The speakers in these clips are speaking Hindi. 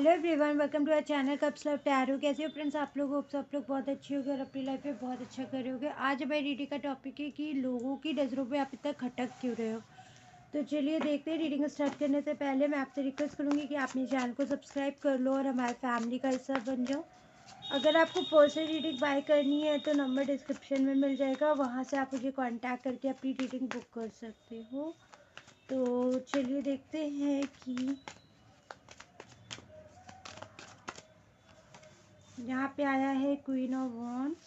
Hello everyone, welcome to our channel cups love tarot. कैसे हो फ्रेंड्स आप लोग? होप सब लोग बहुत अच्छे होंगे और अपनी लाइफ में बहुत अच्छा कर रहे होंगे। आज हमारी रीडिंग का टॉपिक है कि लोगों की नज़रों पे आप इतना खटक क्यों रहे हो। तो चलिए देखते हैं। रीडिंग स्टार्ट करने से पहले मैं आपसे रिक्वेस्ट करूँगी कि आप मेरे चैनल को सब्सक्राइब कर लो और हमारे फैमिली का हिस्सा बन जाओ। अगर आपको पर्सनल रीडिंग बाय करनी है तो नंबर डिस्क्रिप्शन में मिल जाएगा, वहाँ से आप मुझे कॉन्टैक्ट करके अपनी रीडिंग बुक कर सकते हो। तो चलिए देखते हैं कि यहाँ पे आया है queen of wands,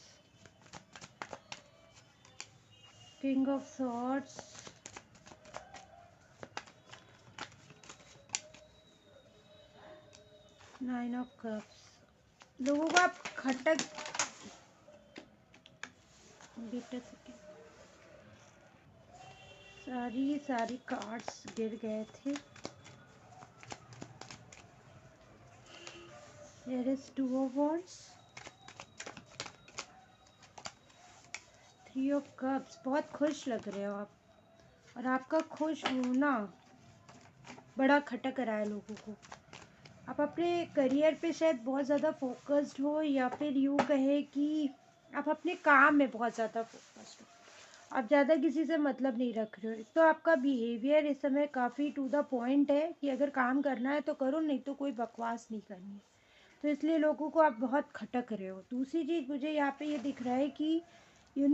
king of swords, nine of cups. लोगों को आप खटक बेटा सेकेंड सारी कार्ड्स गिर गए थे। Here is two of wands, three of cups. बहुत खुश लग रहे हो आप, और आपका खुश होना बड़ा खटक रहा है लोगों को। आप अपने करियर पे शायद बहुत ज़्यादा फोकस्ड हो, या फिर यूँ कहे कि आप अपने काम में बहुत ज़्यादा फोकस्ड हो। आप ज़्यादा किसी से मतलब नहीं रख रहे हो। तो आपका बिहेवियर इस समय काफ़ी टू द पॉइंट है कि अगर काम करना है तो करो, नहीं तो कोई बकवास नहीं करनी है। तो इसलिए लोगों को आप बहुत खटक रहे हो। दूसरी चीज़ मुझे यहाँ पे ये दिख रहा है कि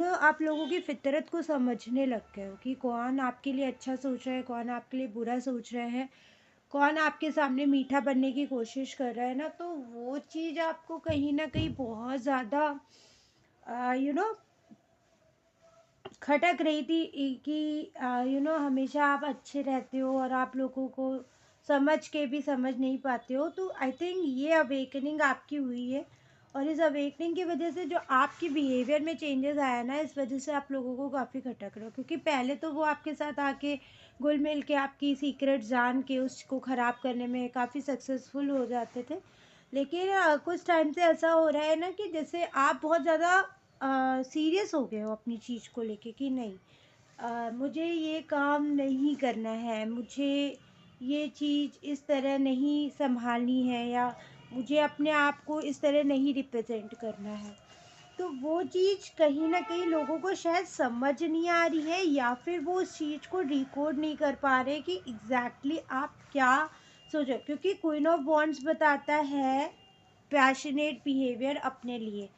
आप लोगों की फितरत को समझने लग गए हो कि कौन आपके लिए अच्छा सोच रहा है, कौन आपके लिए बुरा सोच रहा है, कौन आपके सामने मीठा बनने की कोशिश कर रहा है ना। तो वो चीज़ आपको कहीं ना कहीं बहुत ज़्यादा यू नो खटक रही थी कि हमेशा आप अच्छे रहते हो और आप लोगों को समझ के भी समझ नहीं पाते हो। तो आई थिंक ये अवेकनिंग आपकी हुई है, और इस अवेकनिंग की वजह से जो आपकी बिहेवियर में चेंजेस आया ना, इस वजह से आप लोगों को काफ़ी खटक रहे हो। क्योंकि पहले तो वो आपके साथ आके घुल मिल के आपकी सीक्रेट जान के उसको ख़राब करने में काफ़ी सक्सेसफुल हो जाते थे। लेकिन कुछ टाइम से ऐसा हो रहा है ना कि जैसे आप बहुत ज़्यादा सीरियस हो गए हो अपनी चीज़ को लेके कि नहीं, मुझे ये काम नहीं करना है, मुझे ये चीज़ इस तरह नहीं संभालनी है, या मुझे अपने आप को इस तरह नहीं रिप्रेजेंट करना है। तो वो चीज़ कहीं न कहीं लोगों को शायद समझ नहीं आ रही है, या फिर वो उस चीज़ को डिकोड नहीं कर पा रहे कि एग्ज़ैक्टली आप क्या सोच रहे हो। क्योंकि क्वीन ऑफ वॉन्ड्स बताता है पैशनेट बिहेवियर अपने लिए,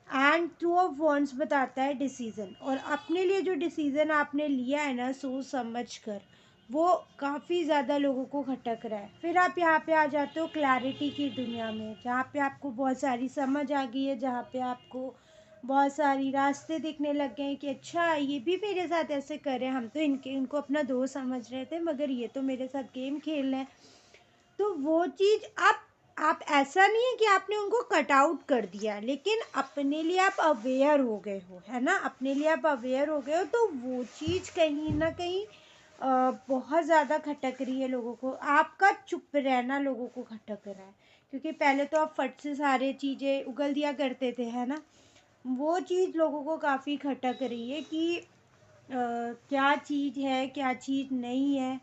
एंड टू ऑफ वॉन्ड्स बताता है डिसीज़न। और अपने लिए जो डिसीज़न आपने लिया है ना सोच समझ कर, वो काफ़ी ज़्यादा लोगों को खटक रहा है। फिर आप यहाँ पे आ जाते हो क्लैरिटी की दुनिया में, जहाँ पे आपको बहुत सारी समझ आ गई है, जहाँ पे आपको बहुत सारी रास्ते दिखने लग गए हैं कि अच्छा ये भी मेरे साथ ऐसे करे। हम तो इनको अपना दोस्त समझ रहे थे, मगर ये तो मेरे साथ गेम खेल रहे हैं। तो वो चीज़ आप ऐसा नहीं है कि आपने उनको कट आउट कर दिया, लेकिन अपने लिए आप अवेयर हो गए हो, है ना। अपने लिए आप अवेयर हो गए हो, तो वो चीज़ कहीं ना कहीं बहुत ज़्यादा खटक रही है लोगों को। आपका चुप रहना लोगों को खटक रहा है, क्योंकि पहले तो आप फट से सारे चीज़ें उगल दिया करते थे, है ना। वो चीज़ लोगों को काफ़ी खटक रही है कि क्या चीज़ है, क्या चीज़ नहीं है,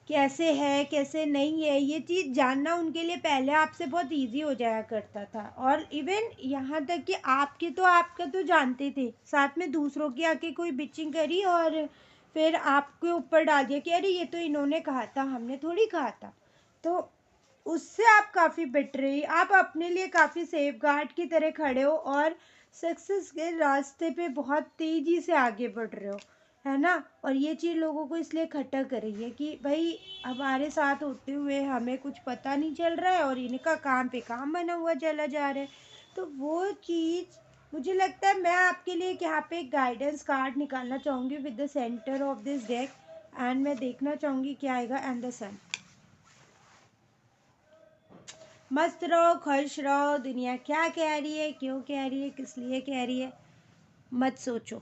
कैसे है कैसे नहीं है। ये चीज़ जानना उनके लिए पहले आपसे बहुत इजी हो जाया करता था। और इवन यहाँ तक कि आपका तो जानते थे, साथ में दूसरों की आके कोई बिचिंग करी और फिर आपके ऊपर डाल दिया कि अरे ये तो इन्होंने कहा था, हमने थोड़ी कहा था। तो उससे आप काफ़ी बेटर रही, आप अपने लिए काफ़ी सेफ गार्ड की तरह खड़े हो, और सक्सेस के रास्ते पे बहुत तेज़ी से आगे बढ़ रहे हो, है ना। और ये चीज़ लोगों को इसलिए खटक रही है कि भाई हमारे साथ होते हुए हमें कुछ पता नहीं चल रहा है, और इनका काम पे काम बना हुआ चला जा रहा है। तो वो चीज़ मुझे लगता है, मैं आपके लिए यहाँ पे एक गाइडेंस कार्ड निकालना चाहूँगी with the centre of this deck, and मैं देखना चाहूँगी क्या आएगा। एंड द सन। मस्त रहो, खुश रहो। दुनिया क्या कह रही है, क्यों कह रही है, किस लिए कह रही है, मत सोचो।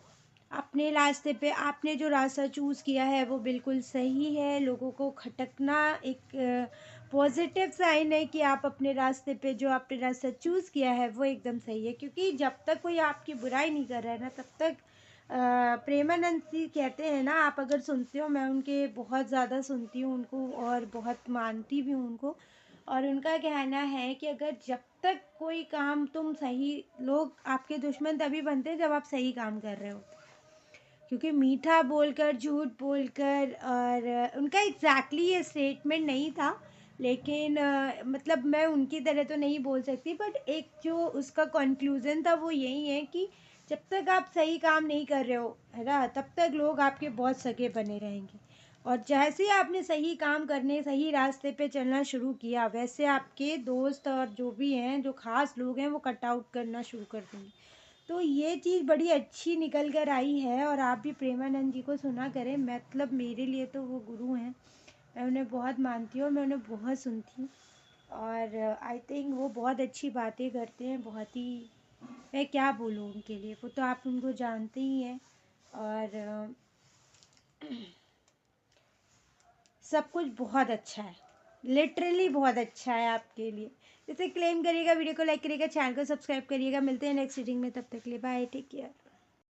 अपने रास्ते पे आपने जो रास्ता चूज़ किया है वो बिल्कुल सही है। लोगों को खटकना एक पॉजिटिव साइन है कि आप अपने रास्ते पे जो आपने रास्ता चूज़ किया है वो एकदम सही है। क्योंकि जब तक कोई आपकी बुराई नहीं कर रहा है ना, तब तक प्रेमानंद जी कहते हैं ना, आप अगर सुनते हो, मैं उनके बहुत ज़्यादा सुनती हूँ उनको और बहुत मानती भी हूँ उनको। और उनका कहना है कि अगर जब तक कोई काम तुम सही, लोग आपके दुश्मन तभी बनते हैं जब आप सही काम कर रहे हो, क्योंकि मीठा बोलकर, झूठ बोलकर, और उनका एग्जैक्टली ये स्टेटमेंट नहीं था, लेकिन मतलब मैं उनकी तरह तो नहीं बोल सकती, बट एक जो उसका कंक्लूज़न था वो यही है कि जब तक आप सही काम नहीं कर रहे हो, है ना, तब तक लोग आपके बहुत सगे बने रहेंगे। और जैसे ही आपने सही काम करने, सही रास्ते पे चलना शुरू किया, वैसे आपके दोस्त और जो भी हैं, जो खास लोग हैं, वो कट आउट करना शुरू कर देंगे। तो ये चीज़ बड़ी अच्छी निकल कर आई है, और आप भी प्रेमानंद जी को सुना करें, मतलब मेरे लिए तो वो गुरु हैं। मैं उन्हें बहुत मानती हूँ और मैं उन्हें बहुत सुनती हूँ, और आई थिंक वो बहुत अच्छी बातें करते हैं, बहुत ही, मैं क्या बोलूँ उनके लिए, वो तो आप उनको जानते ही हैं। और सब कुछ बहुत अच्छा है, लिटरली बहुत अच्छा है आपके लिए। इसे क्लेम करिएगा, वीडियो को लाइक करिएगा, चैनल को सब्सक्राइब करिएगा। मिलते हैं नेक्स्ट रीडिंग में, तब तक के लिए बाय, टेक केयर।